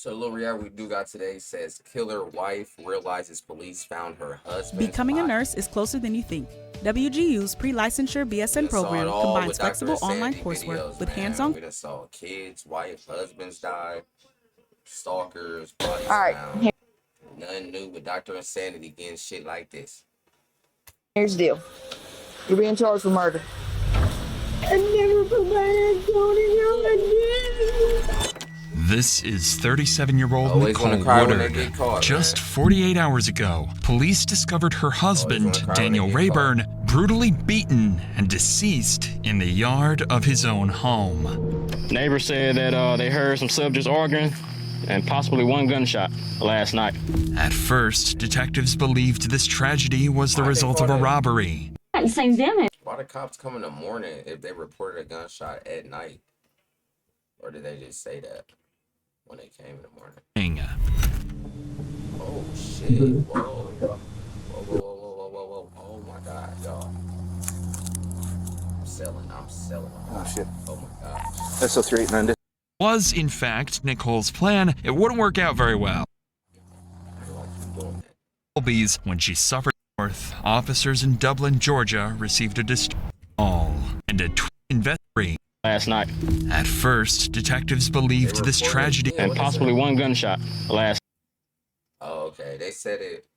So the little reality we do got today says killer wife realizes police found her husband's Becoming a body. nurse is closer than you think. WGU's pre-licensure We BSN done saw it program all combines with Dr. flexible online Insanity coursework videos, with man. hands-on. We done saw kids, wife, husbands die, stalkers, bodies All right, found. Nothing new with Dr. Insanity getting shit like this. here's the deal. You're being charged for murder. I never put my hands on it again. This is 37-year-old Always wanna Nicole cry when they Woodard. get caught, Just man. 48 hours ago, police discovered her husband, wanna cry when Daniel they get Rayburn, brutally beaten and deceased in the yard of his own home. Neighbors said that they heard some subjects arguing and possibly one gunshot last night. At first, detectives believed this tragedy was the result of a robbery. Why the cops come in the morning if they reported a gunshot at night? Or did they just say that when they came in the morning? Oh shit. Whoa. Whoa, whoa, whoa, whoa, whoa, whoa. Oh my god, y'all. I'm selling. Oh shit. Oh my god. That's a 389. Was, in fact, Nicole's plan. It wouldn't work out very well. When she suffered north, officers in Dublin, Georgia received a disturbing call and a investigation Last night. At first, detectives believed this tragedy And possibly one gunshot last. Oh, okay. They said it.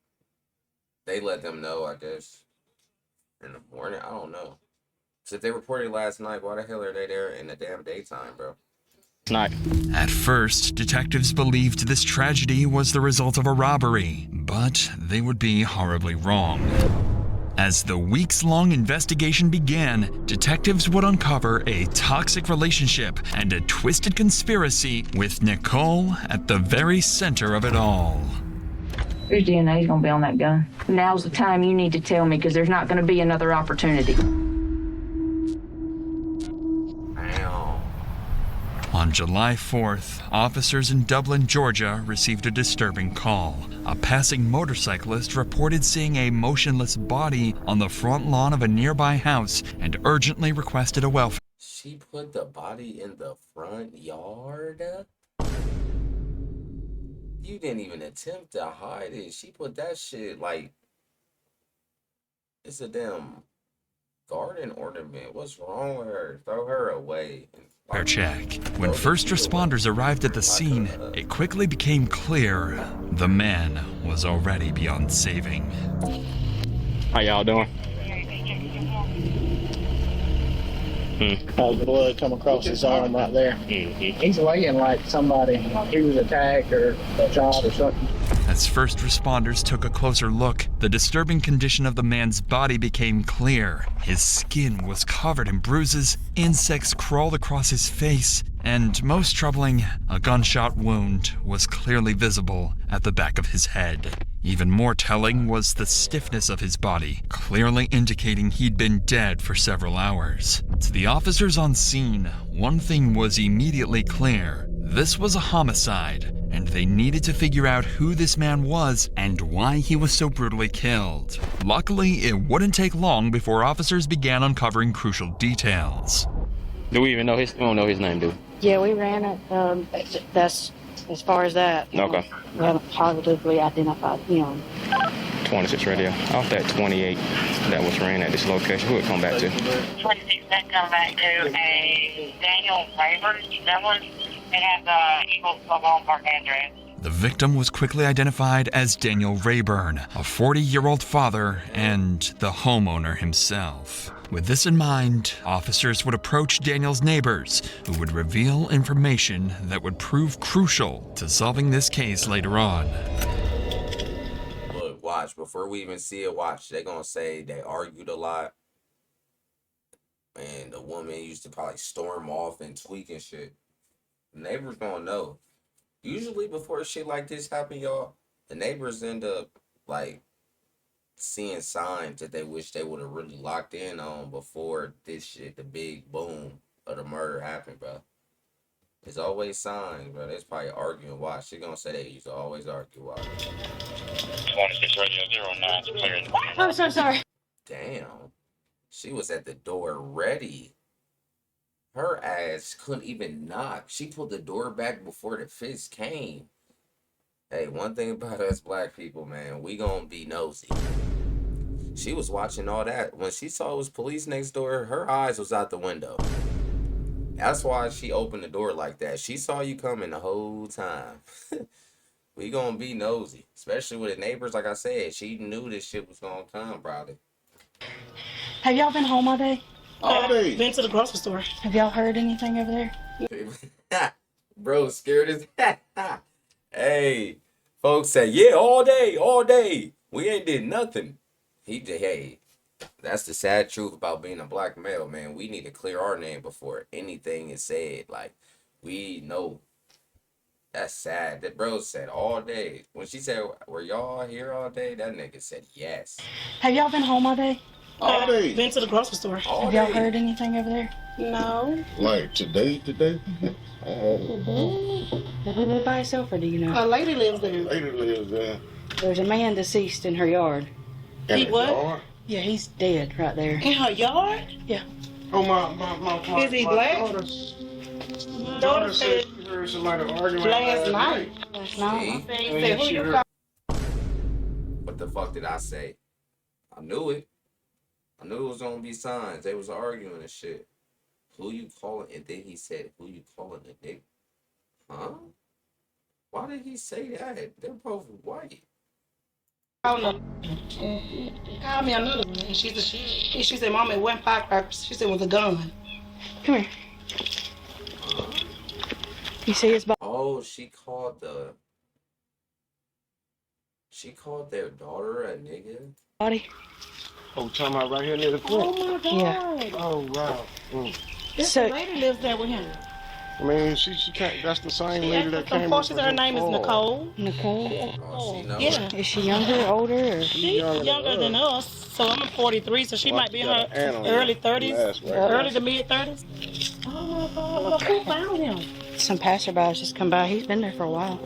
They let them know, I guess, in the morning. I don't know. So if they reported last night, why the hell are they there in the damn daytime, bro? Night. At first, detectives believed this tragedy was the result of a robbery, but they would be horribly wrong. As the weeks-long investigation began, detectives would uncover a toxic relationship and a twisted conspiracy with Nicole at the very center of it all. Whose DNA is going to be on that gun? Now's the time you need to tell me, because there's not going to be another opportunity. On July 4th, officers in Dublin, Georgia received a disturbing call. A passing motorcyclist reported seeing a motionless body on the front lawn of a nearby house and urgently requested a welfare. She put the body in the front yard? You didn't even attempt to hide it. She put that shit like it's a damn garden ornament. What's wrong with her? Throw her away. Check. When first responders arrived at the scene, it quickly became clear the man was already beyond saving. How y'all doing? The blood come across his arm right there. He's laying like somebody, he was attacked or shot or something. As first responders took a closer look, the disturbing condition of the man's body became clear. His skin was covered in bruises, insects crawled across his face, and most troubling, a gunshot wound was clearly visible at the back of his head. Even more telling was the stiffness of his body, clearly indicating he'd been dead for several hours. To the officers on scene, one thing was immediately clear. This was a homicide, and they needed to figure out who this man was and why he was so brutally killed. Luckily, it wouldn't take long before officers began uncovering crucial details. Do we even know his? We don't know his name, do we? Yeah, we ran it. That's as far as that. Okay. We haven't positively identified him. 26 radio. Off that 28 that was ran at this location, who would come back to? 26 that come back to a Daniel Rayburn. That one, it has Eagle Mobile Park address. The victim was quickly identified as Daniel Rayburn, a 40-year-old father and the homeowner himself. With this in mind, officers would approach Daniel's neighbors, who would reveal information that would prove crucial to solving this case later on. Look, watch, before we even see it, watch. They're gonna say they argued a lot. And the woman used to probably storm off and tweak and shit. The neighbors gonna know. Usually before shit like this happen, y'all, the neighbors end up like seeing signs that they wish they would have really locked in on before this shit, the big boom of the murder happened, bro. There's always signs, bro. There's probably arguing. Watch. She gonna say they used to always argue. Watch. 26 radio 09 cleared. I'm so sorry. Damn. She was at the door ready. Her ass couldn't even knock. She pulled the door back before the fist came. Hey, one thing about us black people, man, we gonna be nosy. She was watching all that. When she saw it was police next door, her eyes was out the window. That's why she opened the door like that. She saw you coming the whole time. We gonna be nosy. Especially with the neighbors, like I said. She knew this shit was gonna come, probably. Have y'all been home all day? All day. Been to the grocery store. Have y'all heard anything over there? Bro, scared as Hey, folks say, yeah, all day. We ain't did nothing. Hey, that's the sad truth about being a black male, man. We need to clear our name before anything is said. Like, we know. That's sad. That bro said all day. When she said, were y'all here all day? That nigga said yes. Have y'all been home all day? All day. Been to the grocery store. All Have y'all day. heard anything over there? No. Like today? Does he live by himself or do you know? A lady lives there. Lady lives there. There's a man deceased in her yard. In the yard? Yeah, he's dead right there. In her yard? Yeah. Oh, my Is he black? Daughter said she heard somebody arguing Last night. Last night. See? He said, who you call? What the fuck did I say? I knew it. I knew it was gonna be signs. They was arguing and shit. Who you calling? And then he said, who you calling a nigga? Huh? Why did he say that? They're both white. Call me another one. And she said, Mom, it wasn't firecrackers. She said it was a gun. Come here. You see his body? Oh, she called their daughter a nigga? Oh, talking about right here near the foot? Oh, my God. Yeah. Oh, wow. This So- lady lives there with him. I mean, she can't, that's the same lady that came up She said her name is Nicole. Nicole? Oh, she knows. Yeah. Is she younger, older, or? She's younger than us. So I'm 43, so she might be in her early 30s. Early to mid 30s. Oh, my God. Who found him? Some passerbys just come by. He's been there for a while.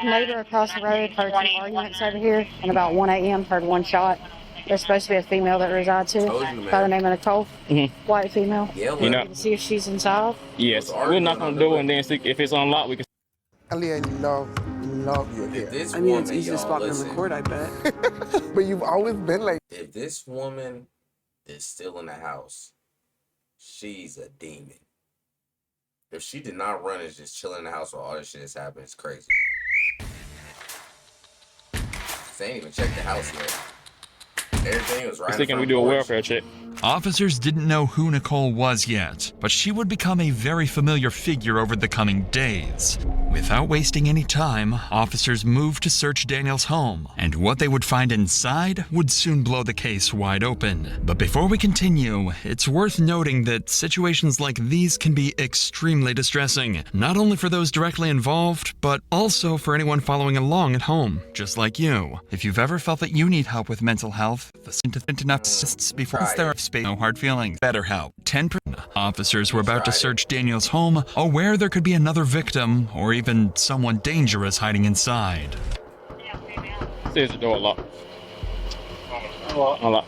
Neighbor across the road heard some arguments over here, and about 1 a.m. heard one shot. There's supposed to be a female that resides here by the name of Nicole. Mm-hmm. White female. Yeah, You know, To see if she's inside. yes. We'll knock on the door and then see if it's unlocked. We can. Ali, I love you here. this I mean, it's woman, easy to spot y'all, them in listen. court, I bet. But you've always been like If this woman is still in the house, she's a demon. If she did not run and just chill in the house while all this shit is happening, it's crazy. They ain't even checked the house yet. Everything was right. He's thinking we do a welfare check. Officers didn't know who Nicole was yet, but she would become a very familiar figure over the coming days. Without wasting any time, officers moved to search Daniel's home, and what they would find inside would soon blow the case wide open. But before we continue, it's worth noting that situations like these can be extremely distressing, not only for those directly involved, but also for anyone following along at home, just like you. If you've ever felt that you need help with mental health, enough assists before therapy. No hard feelings. BetterHelp. 10%. Officers were about to search Daniel's home, aware there could be another victim or even someone dangerous hiding inside. There's the door locked. Unlocked.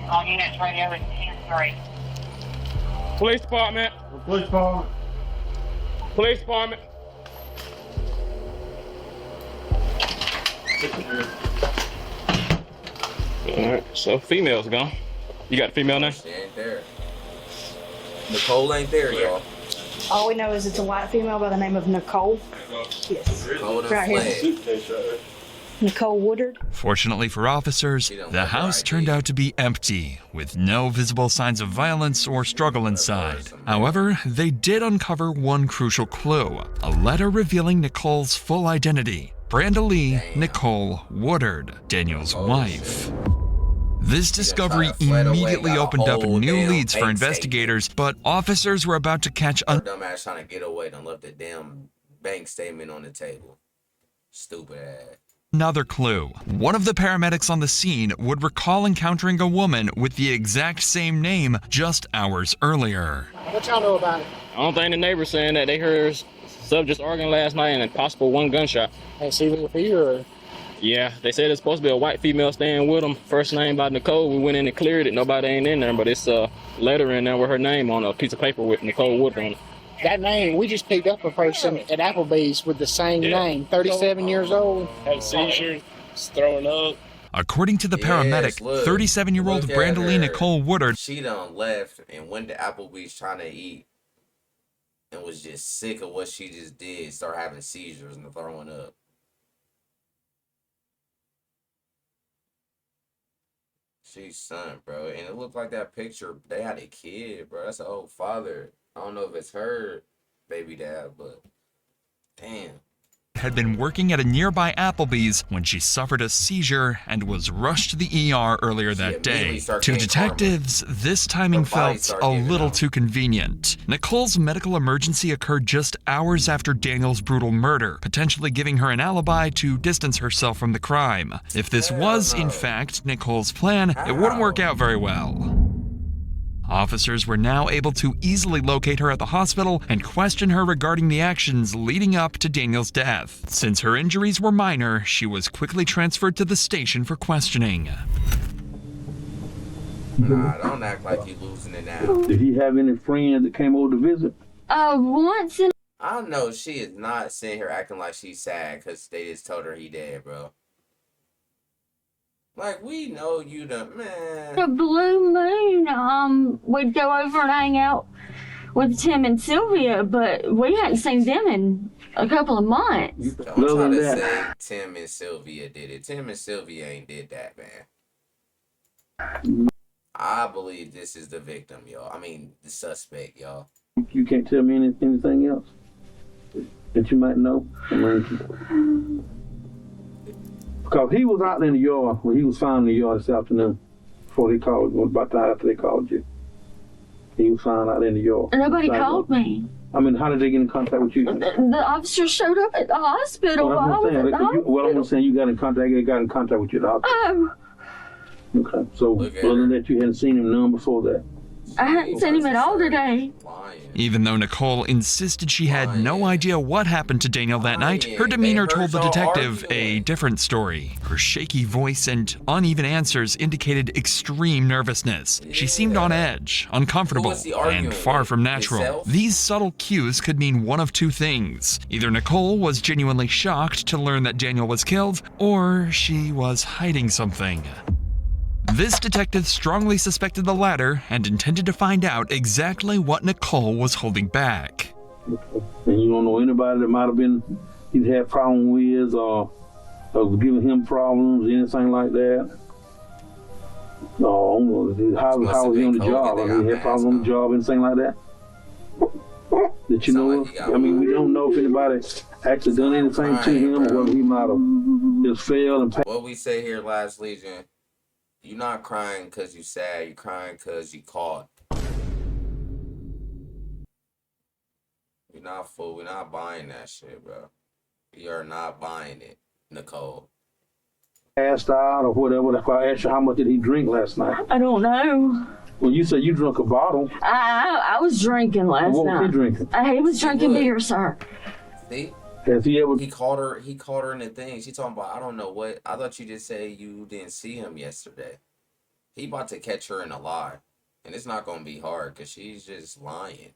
All units radio is 10-3. Police department. Police department. Police department. All right, so female's gone. You got a female now? She ain't there. Nicole ain't there, y'all. All we know is it's a white female by the name of Nicole. Yes. Nicole done Right here. fled. Nicole Woodard. Fortunately for officers, the house turned out to be empty, with no visible signs of violence or struggle inside. However, they did uncover one crucial clue, a letter revealing Nicole's full identity. Brenda Lee Nicole Woodard, Daniel's wife. This discovery immediately opened up new leads for investigators, but officers were about to catch Her dumbass trying to get away and left the damn bank statement on the table. Stupid ass. another clue. One of the paramedics on the scene would recall encountering a woman with the exact same name just hours earlier. What y'all know about it? I don't think the neighbors saying that they heard subjects arguing last night and a possible one gunshot. Ain't seen it with you or? Yeah, they said it's supposed to be a white female staying with them. First name by Nicole. We went in and cleared it. Nobody ain't in there, but it's a letter in there with her name on a piece of paper with Nicole Wood on it. That name, we just picked up a person at Applebee's with the same name, 37 years old. Had a seizure, throwing up. According to the paramedic, 37-year-old Brandalee Nicole Woodard. She done left and went to Applebee's trying to eat and was just sick of what she just did. Start having seizures and throwing up. She's son, bro. And it looked like that picture, they had a kid, bro. That's an old father. I don't know if it's her baby dad, but damn. Had been working at a nearby Applebee's when she suffered a seizure and was rushed to the ER earlier that day. To detectives, this timing felt a little too convenient. Nicole's medical emergency occurred just hours after Daniel's brutal murder, potentially giving her an alibi to distance herself from the crime. If this was, in fact, Nicole's plan, it wouldn't work out very well. Officers were now able to easily locate her at the hospital and question her regarding the actions leading up to Daniel's death. Since her injuries were minor, she was quickly transferred to the station for questioning. Nah, don't act like you're losing it now. Did he have any friends that came over to visit? Once in... I know she is not sitting here acting like she's sad because they just told her he dead, bro. Like, we know you the man. The blue moon, we'd go over and hang out with Tim and Sylvia, but we hadn't seen them in a couple of months. Don't try to say Tim and Sylvia did it. Tim and Sylvia ain't did that, man. I believe this is the victim, y'all. I mean, the suspect, y'all. You can't tell me anything else that you might know? Because he was out in the yard when he was found in the yard this afternoon before they called, about the time after they called you. He was found out in the yard. Nobody called me. I mean, how did they get in contact with you? The officer showed up at the hospital while I was at the hospital. Well, I'm saying you got in contact with you at the hospital. Oh. Okay, so other than that, you hadn't seen him none before that? I hadn't seen him at all today. Even though Nicole insisted she had no idea what happened to Daniel that night, her demeanor told the detective a different story. Her shaky voice and uneven answers indicated extreme nervousness. She seemed on edge, uncomfortable, and far from natural. These subtle cues could mean one of two things. Either Nicole was genuinely shocked to learn that Daniel was killed, or she was hiding something. This detective strongly suspected the latter and intended to find out exactly what Nicole was holding back. And you don't know anybody that might have been he'd had problems with or giving him problems, anything like that? No, how was he on the job? I mean, he had problems on the job, anything like that? That you know of? I mean, we don't know if anybody actually done anything to him or whether he might have just failed and passed. What we say here, Last Legion, you're not crying because you sad, you're crying because you caught. You're not fool, we're not buying that shit, bro. You're not buying it, Nicole. Passed out or whatever. That's why I asked you how much did he drink last night? I don't know. Well, you said you drank a bottle. I was drinking last night. What was he drinking? He was drinking beer, sir. See? Has he ever? He called her in the thing. She talking about, I don't know what. I thought you just said you didn't see him yesterday. He about to catch her in a lie. And it's not going to be hard because she's just lying.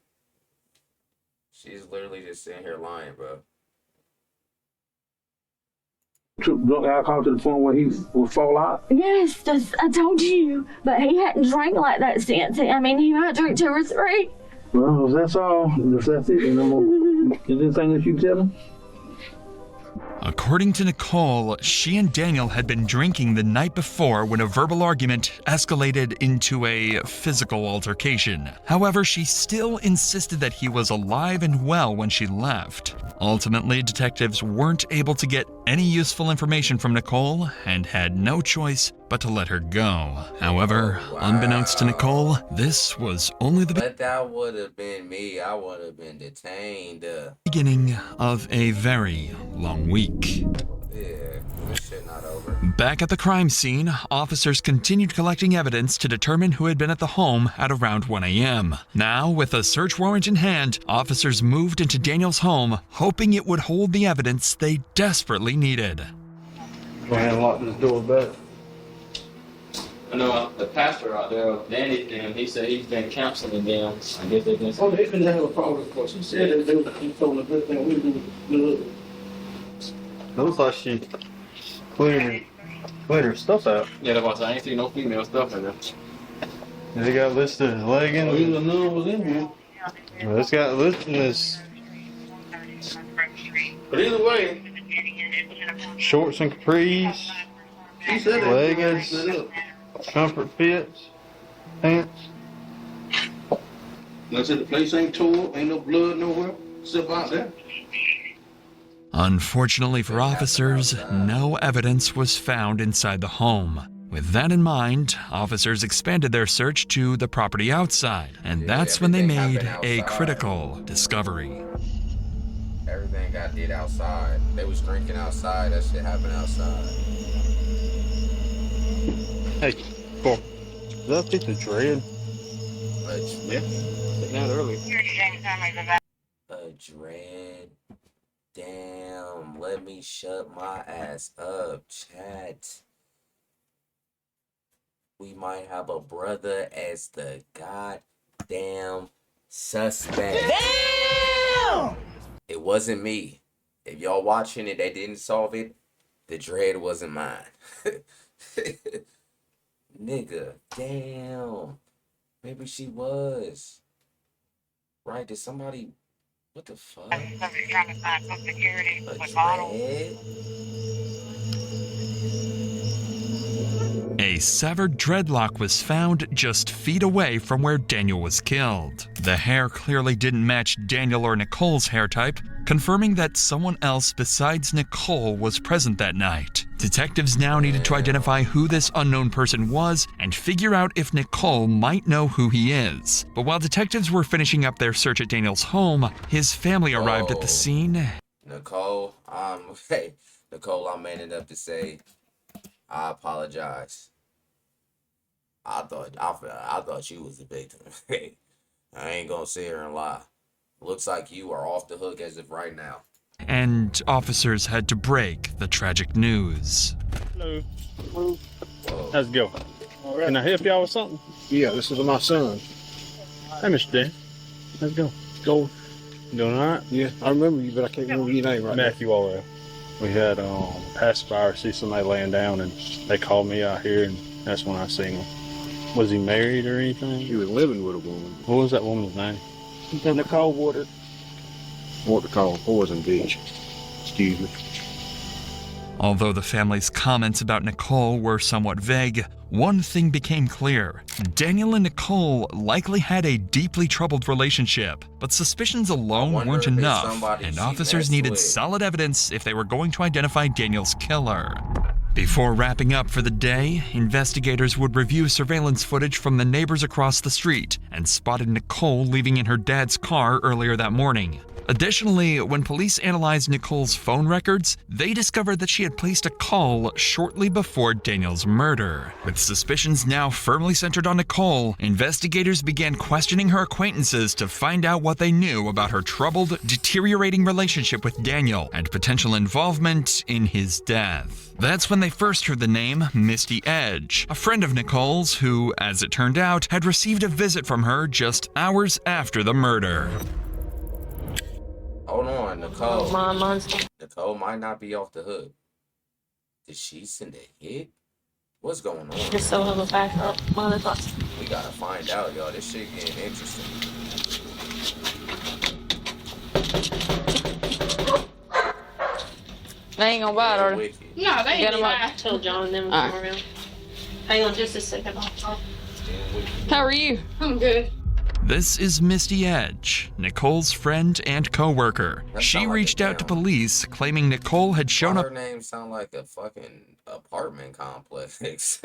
She's literally just sitting here lying, bro. Drunk alcohol to the point where he would fall out? Yes, I told you. But he hadn't drank like that since. I mean, he might drink 2 or 3. Well, if that's all, if that's it, you know, is there anything that you can tell him? According to Nicole, she and Daniel had been drinking the night before when a verbal argument escalated into a physical altercation. However, she still insisted that he was alive and well when she left. Ultimately, detectives weren't able to get any useful information from Nicole and had no choice but to let her go. However, unbeknownst to Nicole, this was only the But that would have been me. I would have been detained. beginning of a very long week. Yeah, this shit not over. Back at the crime scene, officers continued collecting evidence to determine who had been at the home at around 1 a.m. Now, with a search warrant in hand, officers moved into Daniel's home, hoping it would hold the evidence they desperately needed. Go ahead and lock this door back. I know the pastor out there, Danny, he said he's been counseling them. I guess they've been. Oh, they've been having a problem, of course. He said that they were told a good thing. We do good. Looks like she cleared her stuff out. Yeah, that's why I ain't seen no female stuff in there. They got listed leggings. Oh, either none was in here. Well, it's got listed as But either way, shorts and capris, he said that. leggings, comfort fits, pants. Like I said, the place ain't tore, ain't no blood nowhere, except out there. Unfortunately for officers, no evidence was found inside the home. With that in mind, officers expanded their search to the property outside, and that's when they made a critical discovery. Everything got did outside. They was drinking outside. That shit happened outside. Hey, cool. Is that fit the dread? Yeah, not early. A dread. Damn, let me shut my ass up, chat. We might have a brother as the goddamn suspect. Damn! It wasn't me. If y'all watching it, they didn't solve it. The dread wasn't mine. Nigga, damn. Maybe she was. Right, did somebody... What the fuck? A dread? A severed dreadlock was found just feet away from where Daniel was killed. The hair clearly didn't match Daniel or Nicole's hair type, confirming that someone else besides Nicole was present that night. Detectives now needed to identify who this unknown person was and figure out if Nicole might know who he is. But while detectives were finishing up their search at Daniel's home, his family arrived at the scene. Nicole, hey, Nicole, I'm man enough to say, I apologize. I thought you was the victim. I ain't gonna sit here and lie. Looks like you are off the hook as of right now. And officers had to break the tragic news. Hello. How's it going? Right. Can I help y'all with something? Yeah, this is my son. Hey, Mr. Dan. How's it going? Go. You doing all right? Yeah, I remember you, but I can't remember your name right now. Matthew Allred. We had a pacifier see somebody laying down, and they called me out here, and that's when I seen him. Was he married or anything? He was living with a woman. What was that woman's name? Nicole Water. What to call Poison Beach. Excuse me. Although the family's comments about Nicole were somewhat vague, one thing became clear. Daniel and Nicole likely had a deeply troubled relationship, but suspicions alone weren't enough, and officers needed solid evidence if they were going to identify Daniel's killer. Before wrapping up for the day, investigators would review surveillance footage from the neighbors across the street and spotted Nicole leaving in her dad's car earlier that morning. Additionally, when police analyzed Nicole's phone records, they discovered that she had placed a call shortly before Daniel's murder. With suspicions now firmly centered on Nicole, investigators began questioning her acquaintances to find out what they knew about her troubled, deteriorating relationship with Daniel and potential involvement in his death. That's when they first heard the name Misty Edge, a friend of Nicole's who, as it turned out, had received a visit from her just hours after the murder. Hold on, Nicole. Nicole might not be off the hook. Did she send a hit? What's going on? Just so little back up, motherfucker. We gotta find out, y'all. This shit getting interesting. They ain't gonna buy it, are they? No, they ain't them gonna up. tell John and them to come around. Hang on just a second. How are you? I'm good. This is Misty Edge, Nicole's friend and co-worker. She reached out to police, claiming Nicole had shown up. Her name sound like a fucking apartment complex.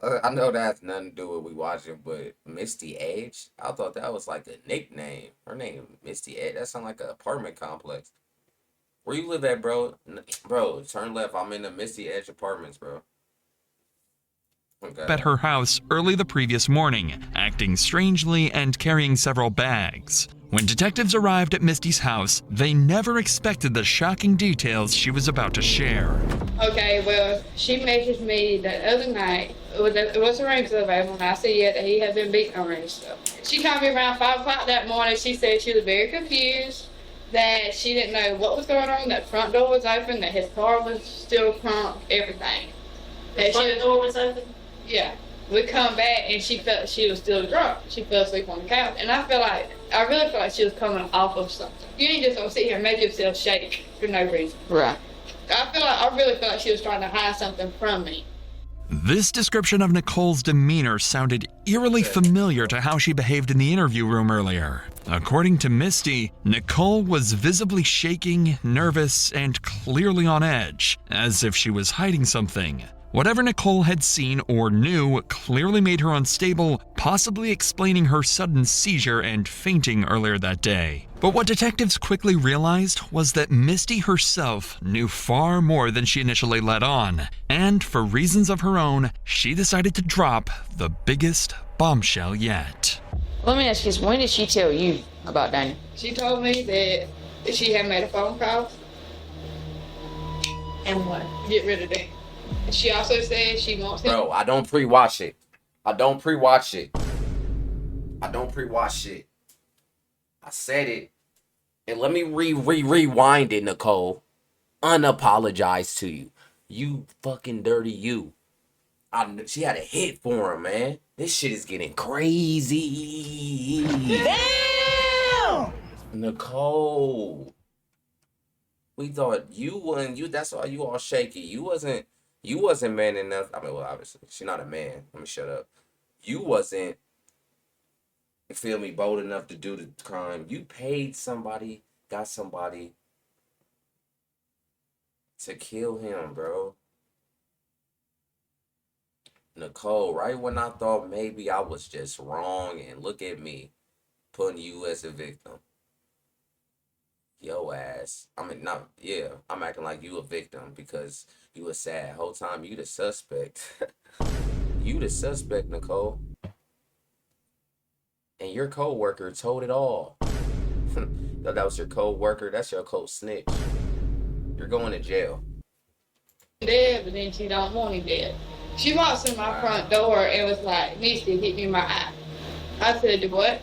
I know that has nothing to do with we watching, but Misty Edge? I thought that was like a nickname. Her name, Misty Edge. That sound like an apartment complex. Where you live at, bro? Bro, turn left. I'm in the Misty Edge apartments, bro. Okay. At her house early the previous morning, acting strangely and carrying several bags. When detectives arrived at Misty's house, they never expected the shocking details she was about to share. Okay, well, she messaged me the other night. Was the ring still available? And I said, yeah, that he had been beaten on her and stuff. She called me around 5 o'clock that morning. She said she was very confused, that she didn't know what was going on, that front door was open, that his car was still crunk, everything. The front door was open? Yeah. We come back and she felt she was still drunk. She fell asleep on the couch. And I really feel like she was coming off of something. You ain't just gonna sit here and make yourself shake for no reason. Right. I really feel like she was trying to hide something from me. This description of Nicole's demeanor sounded eerily familiar to how she behaved in the interview room earlier. According to Misty, Nicole was visibly shaking, nervous, and clearly on edge, as if she was hiding something. Whatever Nicole had seen or knew clearly made her unstable, possibly explaining her sudden seizure and fainting earlier that day. But what detectives quickly realized was that Misty herself knew far more than she initially let on, and for reasons of her own, she decided to drop the biggest bombshell yet. Let me ask you this, when did she tell you about Daniel? She told me that she had made a phone call. And what? Get rid of Daniel. She also said she wants him. Bro, I don't pre-watch it. I don't pre-watch it. I said it. And let me rewind it, Nicole. Unapologize to you. You fucking dirty you. She had a hit for him, man. This shit is getting crazy. Damn! Nicole. We thought you wouldn't. That's why you all shaky. You wasn't man enough. I mean, well, obviously, she's not a man. Let me shut up. You wasn't, feel me, bold enough to do the crime. You paid somebody, got somebody to kill him, bro. Nicole, right when I thought maybe I was just wrong, and look at me, putting you as a victim. Yo ass. I mean, not, yeah, I'm acting like you a victim because you was sad. Whole time you the suspect. You the suspect, Nicole. And your co-worker told it all. That was your co-worker. That's your co-snitch. You're going to jail. Dead, but then she don't want him dead. She walks in my front door and was like, Misty, hit me in my eye. I said, what?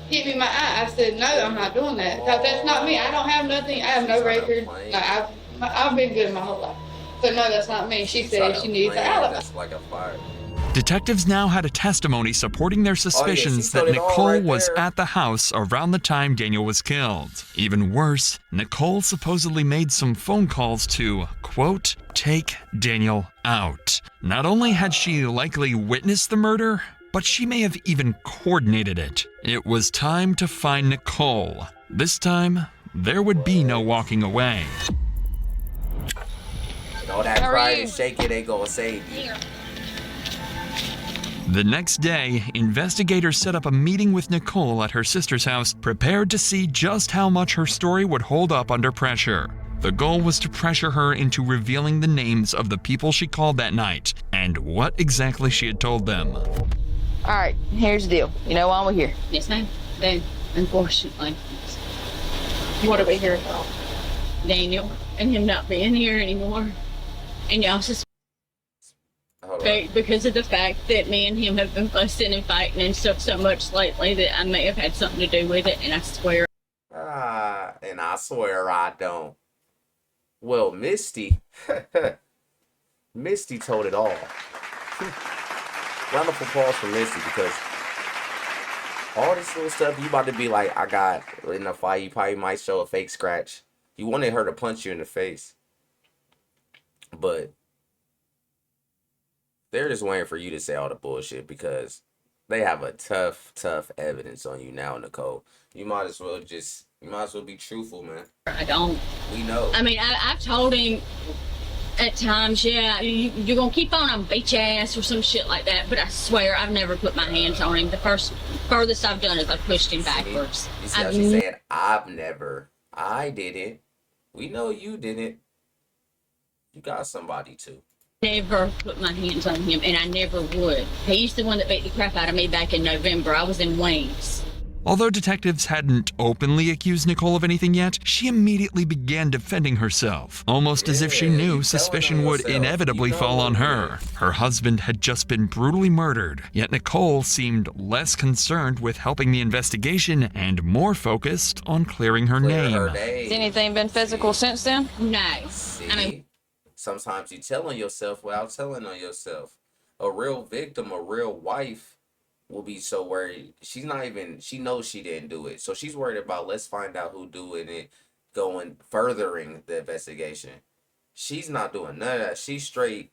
Hit me in my eye. I said, no, I'm not doing that. Because that's not me. I don't have nothing. I have no record. Like, I've been good my whole life. So no, that's not me. She said she needs an alibi. That's like a fire. Detectives now had a testimony supporting their suspicions that Nicole was at the house around the time Daniel was killed. Even worse, Nicole supposedly made some phone calls to, quote, take Daniel out. Not only had she likely witnessed the murder, but she may have even coordinated it. It was time to find Nicole. This time, there would be no walking away. And all that crying and shaking ain't gonna save you. The next day, investigators set up a meeting with Nicole at her sister's house, prepared to see just how much her story would hold up under pressure. The goal was to pressure her into revealing the names of the people she called that night and what exactly she had told them. All right, here's the deal. You know why we're here? Yes, ma'am. Then, unfortunately, what are we here about? Daniel and him not being here anymore. And y'all suspect because of the fact that me and him have been fussing and fighting and stuff so much lately that I may have had something to do with it, and I swear. And I swear I don't. Well, Misty, Misty told it all. Round of applause for Misty, because all this little stuff you about to be like, I got in a fight, you probably might show a fake scratch. You wanted her to punch you in the face. But they're just waiting for you to say all the bullshit because they have a tough evidence on you now, Nicole. You might as well be truthful, man. I don't. We know. I mean, I've told him at times, yeah, you're gonna keep on beat your ass or some shit like that, but I swear I've never put my hands on him. The furthest I've done is I pushed him backwards. You see how she said, I've never. I didn't. We know you didn't. You got somebody to. Never put my hands on him, and I never would. He's the one that beat the crap out of me back in November. I was in Wings. Although detectives hadn't openly accused Nicole of anything yet, she immediately began defending herself, almost as if she knew suspicion would inevitably fall on her. Her husband had just been brutally murdered, yet Nicole seemed less concerned with helping the investigation and more focused on clearing her name. Has anything been physical since then? No. See? Sometimes you tell on yourself without telling on yourself. A real victim, a real wife, will be so worried. She knows she didn't do it. So she's worried about, let's find out who doing it, furthering the investigation. She's not doing none of that. She's straight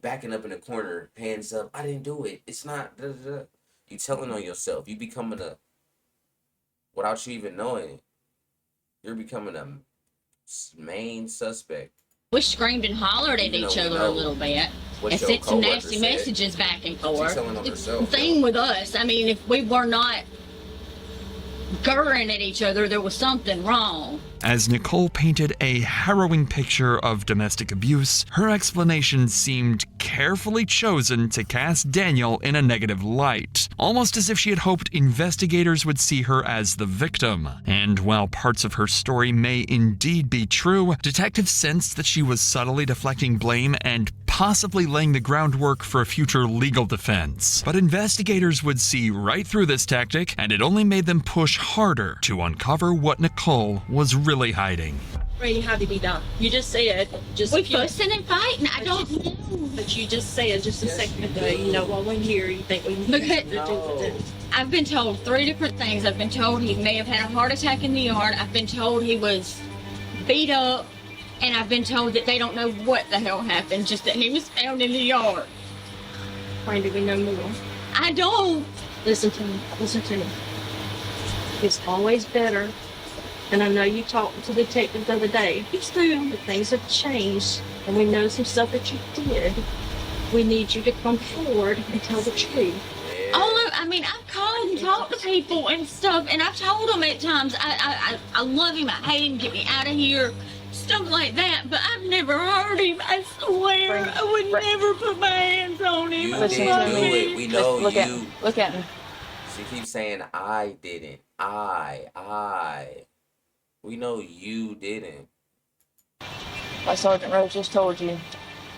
backing up in the corner, hands up. I didn't do it. It's not. Da, da, da. You telling on yourself. You becoming without you even knowing it, you're becoming a main suspect. We screamed and hollered at each other a little bit and sent some nasty messages back and forth. The thing with us, I mean, if we were not gurring at each other, there was something wrong. As Nicole painted a harrowing picture of domestic abuse, her explanation seemed carefully chosen to cast Daniel in a negative light, almost as if she had hoped investigators would see her as the victim. And while parts of her story may indeed be true, detectives sensed that she was subtly deflecting blame and possibly laying the groundwork for a future legal defense. But investigators would see right through this tactic, and it only made them push harder to uncover what Nicole was really hiding. Brady, how did he die? You just said, we fussing and fighting. I don't know. But you just said just a second ago, you know, while we're here, you think we need to do. I've been told 3 different things. I've been told he may have had a heart attack in the yard. I've been told he was beat up. And I've been told that they don't know what the hell happened, just that he was found in the yard. Brandy, we know more. I don't. Listen to me. Listen to me. It's always better. And I know you talked to the detective the other day. You still, but things have changed. And we know some stuff that you did. We need you to come forward and tell the truth. I mean, I've called and talked to people and stuff, and I've told them at times, I love him, I hate him, get me out of here. Stuff like that, but I've never hurt him. I swear, I would never put my hands on him. You didn't do it. We know look at me. She keeps saying, I didn't. I. We know you didn't. Like Sergeant Rose just told you,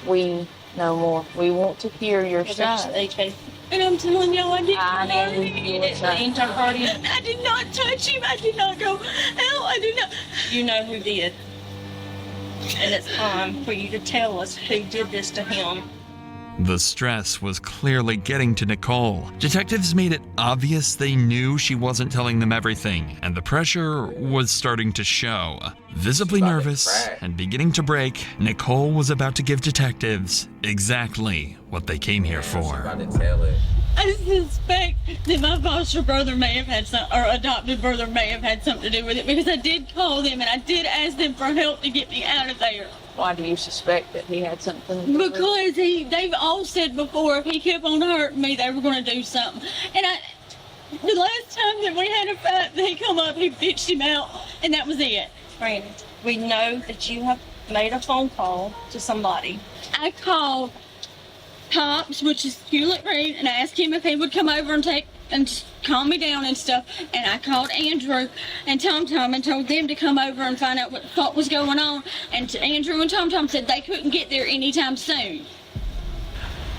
we know more. We want to hear your side. And I'm telling y'all, I didn't hurt him. I did not touch him. I did not go, hell, I did not. You know who did. And it's time for you to tell us who did this to him. The stress was clearly getting to Nicole. Detectives made it obvious they knew she wasn't telling them everything, and the pressure was starting to show. Visibly nervous and beginning to break, Nicole was about to give detectives exactly what they came here for. I suspect that my foster brother may have had or adopted brother may have had something to do with it, because I did call them and I did ask them for help to get me out of there. Why do you suspect that he had something to do with it? Because they've all said before, if he kept on hurting me, they were going to do something. And the last time that we had a fight, he come up, he bitched him out, and that was it. Brandon, we know that you have made a phone call to somebody. I called Tops, which is Hewlett Reed, and I asked him if he would come over and calm me down and stuff. And I called Andrew and Tom and told them to come over and find out what was going on. And Andrew and Tom said they couldn't get there anytime soon.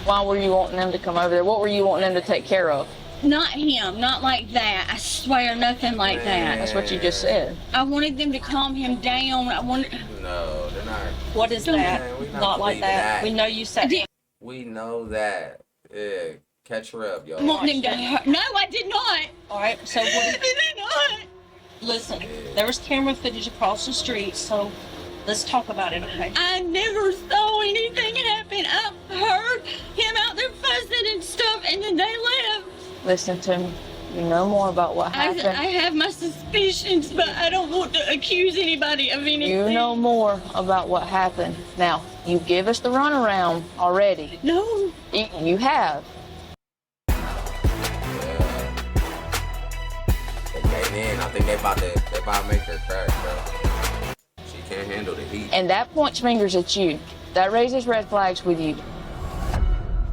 Why were you wanting them to come over there? What were you wanting them to take care of? Not him, not like that. I swear, nothing like that. That's what you just said. I wanted them to calm him down. No, they're not. What is that? Not like that. We know you said it. We know that. Yeah, catch her up, y'all. I want them to hurt. No, I did not. All right, so what? I did not. Listen, there was camera footage across the street, so let's talk about it, okay? I never saw anything happen. I heard him out there fussing and stuff, and then they left. Listen to me. You know more about what happened. I have my suspicions, but I don't want to accuse anybody of anything. You know more about what happened. Now, you give us the runaround already. No. You have. I think they about to make her crack, bro. She can't handle the heat. And that points fingers at you. That raises red flags with you.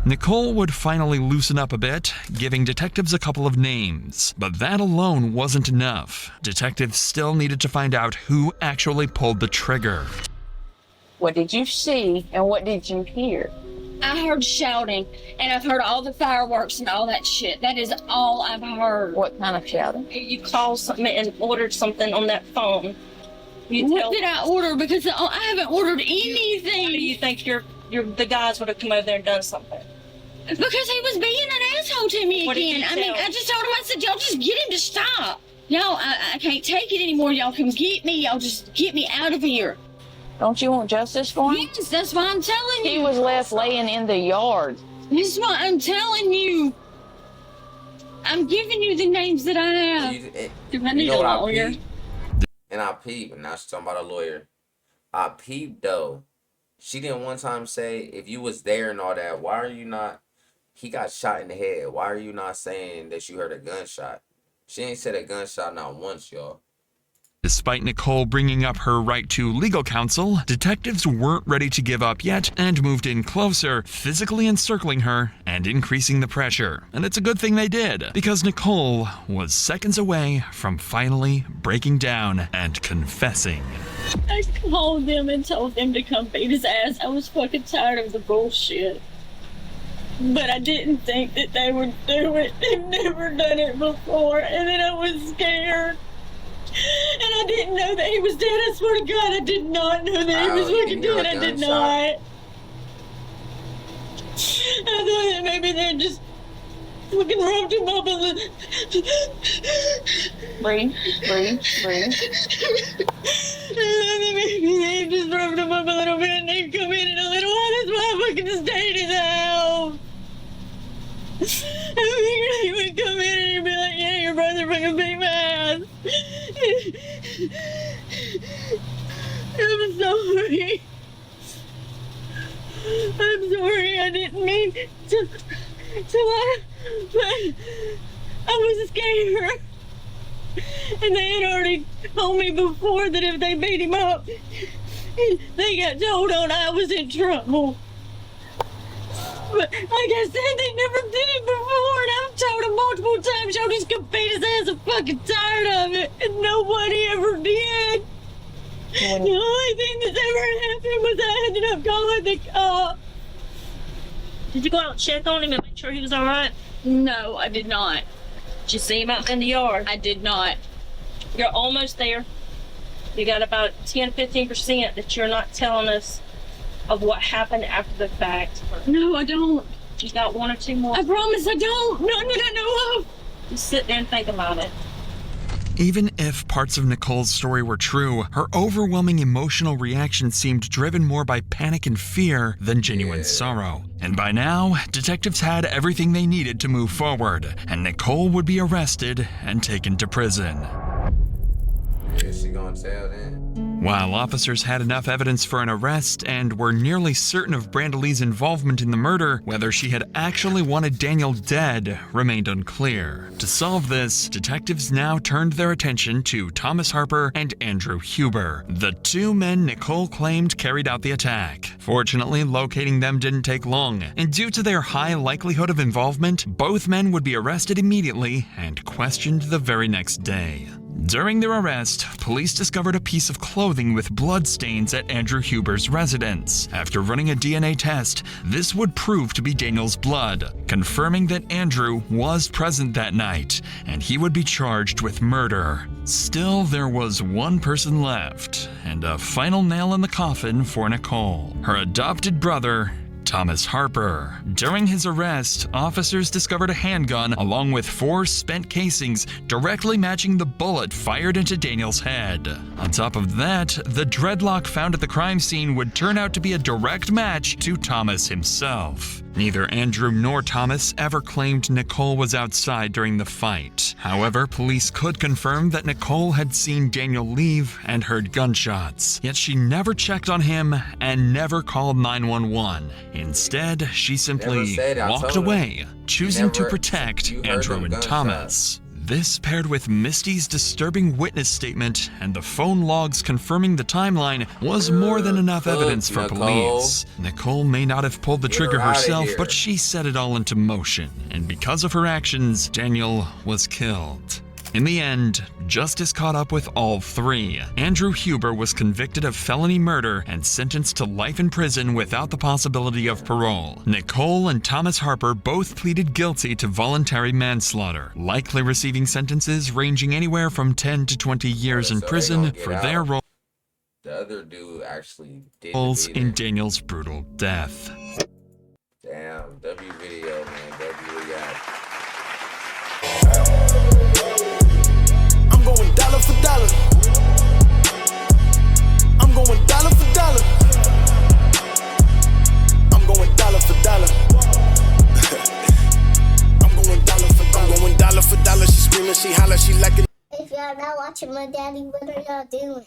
Nicole would finally loosen up a bit, giving detectives a couple of names. But that alone wasn't enough. Detectives still needed to find out who actually pulled the trigger. What did you see and what did you hear? I heard shouting, and I've heard all the fireworks and all that shit. That is all I've heard. What kind of shouting? You called something and ordered something on that phone. What did I order? Because I haven't ordered anything. Why do you think the guys would have come over there and done something? Because he was being an asshole to me What did again. you I mean, tell? I just told him, I said, y'all just get him to stop. Y'all, I can't take it anymore. Y'all come get me. Y'all just get me out of here. Don't you want justice for him? Yes, that's why I'm telling you. He was left laying in the yard. This is why I'm telling you. I'm giving you the names that I have. Do I need a lawyer? And I peeped, and now she's talking about a lawyer. I peeped, though. She didn't one time say, if you was there and all that, why are you not... He got shot in the head. Why are you not saying that you heard a gunshot? She ain't said a gunshot not once, y'all. Despite Nicole bringing up her right to legal counsel, detectives weren't ready to give up yet and moved in closer, physically encircling her and increasing the pressure. And it's a good thing they did, because Nicole was seconds away from finally breaking down and confessing. I called them and told them to come beat his ass. I was fucking tired of the bullshit. But I didn't think that they would do it. They've never done it before. And then I was scared. And I didn't know that he was dead. I swear to God, I did not know that he was fucking dead. I did not. I thought that maybe they just fucking rubbed him up a little. Breathe. Maybe they just rubbed him up a little bit and they'd come in a little while. That's why I fucking stayed in the house. I figured he would come in and he'd be like, yeah, your brother fucking beat my ass. I'm sorry. I'm sorry, I didn't mean to lie, but I was scared. And they had already told me before that if they beat him up, they got told on I was in trouble. But like I said, they never did it before, and I've told them multiple times, y'all just come beat his ass. I'm fucking tired of it, and nobody ever did. The only thing that's ever happened was I ended up calling the cops. Did you go out and check on him and make sure he was all right? No, I did not. Did you see him out in the yard? I did not. You're almost there. You got about 10-15% that you're not telling us of what happened after the fact. No, I don't. You got one or two more? I promise I don't. None that I know of. Just sit there and think about it. Even if parts of Nicole's story were true, her overwhelming emotional reaction seemed driven more by panic and fear than genuine sorrow. And by now, detectives had everything they needed to move forward, and Nicole would be arrested and taken to prison. Yeah, she gonna tell then. While officers had enough evidence for an arrest and were nearly certain of Brandalee's involvement in the murder, whether she had actually wanted Daniel dead remained unclear. To solve this, detectives now turned their attention to Thomas Harper and Andrew Huber, the two men Nicole claimed carried out the attack. Fortunately, locating them didn't take long, and due to their high likelihood of involvement, both men would be arrested immediately and questioned the very next day. During their arrest, police discovered a piece of clothing with bloodstains at Andrew Huber's residence. After running a DNA test, this would prove to be Daniel's blood, confirming that Andrew was present that night, and he would be charged with murder. Still, there was one person left, and a final nail in the coffin for Nicole, her adopted brother, Thomas Harper. During his arrest, officers discovered a handgun along with 4 spent casings directly matching the bullet fired into Daniel's head. On top of that, the dreadlock found at the crime scene would turn out to be a direct match to Thomas himself. Neither Andrew nor Thomas ever claimed Nicole was outside during the fight. However, police could confirm that Nicole had seen Daniel leave and heard gunshots, yet she never checked on him and never called 911. Instead, she simply walked away, choosing to protect Andrew and Thomas. This, paired with Misty's disturbing witness statement and the phone logs confirming the timeline, was more than enough evidence for police. Nicole may not have pulled the trigger herself, but she set it all into motion. And because of her actions, Daniel was killed. In the end, justice caught up with all three. Andrew Huber was convicted of felony murder and sentenced to life in prison without the possibility of parole. Nicole and Thomas Harper both pleaded guilty to voluntary manslaughter, likely receiving sentences ranging anywhere from 10 to 20 years in prison for their roles The other dude actually did in Daniel's brutal death. Damn, W video, man. W react. I'm going dollar for dollar. I'm going dollar for dollar. I'm going dollar for dollar. I'm going dollar for dollar. I'm going dollar for dollar. She screaming, she holler, she like it. If y'all not watching my daddy, what are y'all doing?